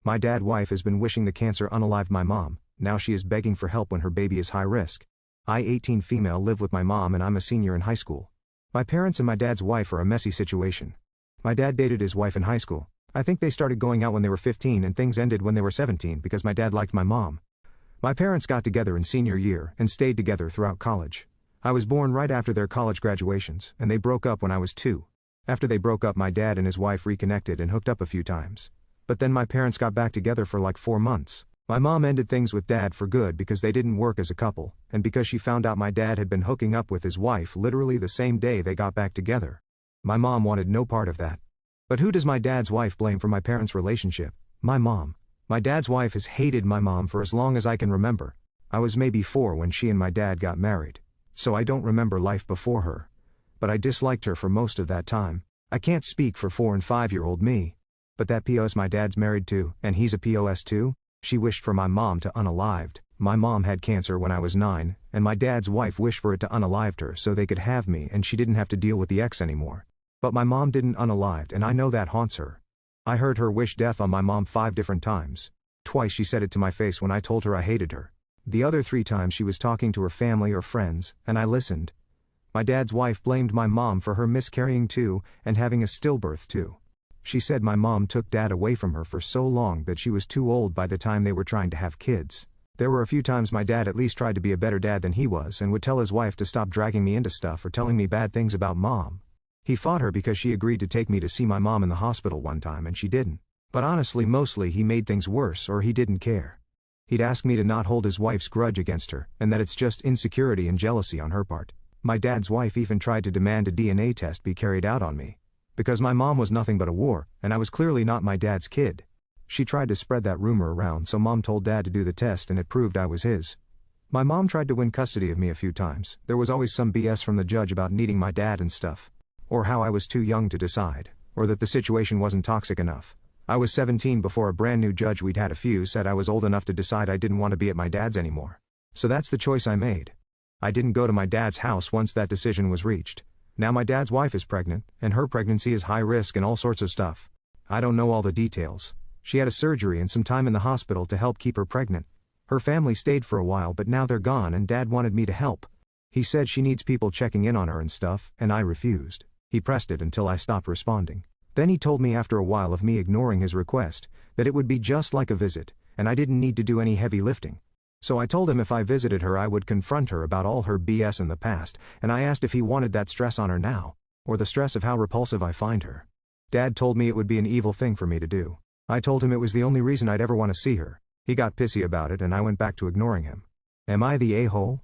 My dad's wife has been wishing the cancer unalived my mom, now she is begging for help when her baby is high risk. I 18 female live with my mom and I'm a senior in high school. My parents and my dad's wife are a messy situation. My dad dated his wife in high school. I think they started going out when they were 15 and things ended when they were 17 because my dad liked my mom. My parents got together in senior year and stayed together throughout college. I was born right after their college graduations, and they broke up when I was 2. After they broke up, my dad and his wife reconnected and hooked up a few times. But then my parents got back together for like 4 months. My mom ended things with dad for good because they didn't work as a couple, and because she found out my dad had been hooking up with his wife literally the same day they got back together. My mom wanted no part of that. But who does my dad's wife blame for my parents' relationship? My mom. My dad's wife has hated my mom for as long as I can remember. I was maybe 4 when she and my dad got married. So I don't remember life before her. But I disliked her for most of that time. I can't speak for 4 and 5-year-old me. But that POS my dad's married to, and he's a POS too? She wished for my mom to unalived. My mom had cancer when I was 9, and my dad's wife wished for it to unalived her so they could have me and she didn't have to deal with the ex anymore. But my mom didn't unalived and I know that haunts her. I heard her wish death on my mom 5 different times. Twice she said it to my face when I told her I hated her. The other 3 times she was talking to her family or friends, and I listened. My dad's wife blamed my mom for her miscarrying too, and having a stillbirth too. She said my mom took dad away from her for so long that she was too old by the time they were trying to have kids. There were a few times my dad at least tried to be a better dad than he was and would tell his wife to stop dragging me into stuff or telling me bad things about mom. He fought her because she agreed to take me to see my mom in the hospital one time and she didn't. But honestly mostly he made things worse or he didn't care. He'd ask me to not hold his wife's grudge against her, and that it's just insecurity and jealousy on her part. My dad's wife even tried to demand a DNA test be carried out on me. Because my mom was nothing but a whore, and I was clearly not my dad's kid. She tried to spread that rumor around so mom told dad to do the test and it proved I was his. My mom tried to win custody of me a few times. There was always some BS from the judge about needing my dad and stuff. Or how I was too young to decide. Or that the situation wasn't toxic enough. I was 17 before a brand new judge we'd had a few said I was old enough to decide I didn't want to be at my dad's anymore. So that's the choice I made. I didn't go to my dad's house once that decision was reached. Now my dad's wife is pregnant, and her pregnancy is high risk and all sorts of stuff. I don't know all the details. She had a surgery and some time in the hospital to help keep her pregnant. Her family stayed for a while but now they're gone and dad wanted me to help. He said she needs people checking in on her and stuff, and I refused. He pressed it until I stopped responding. Then he told me after a while of me ignoring his request, that it would be just like a visit, and I didn't need to do any heavy lifting. So I told him if I visited her I would confront her about all her BS in the past, and I asked if he wanted that stress on her now, or the stress of how repulsive I find her. Dad told me it would be an evil thing for me to do. I told him it was the only reason I'd ever want to see her. He got pissy about it and I went back to ignoring him. Am I the a-hole?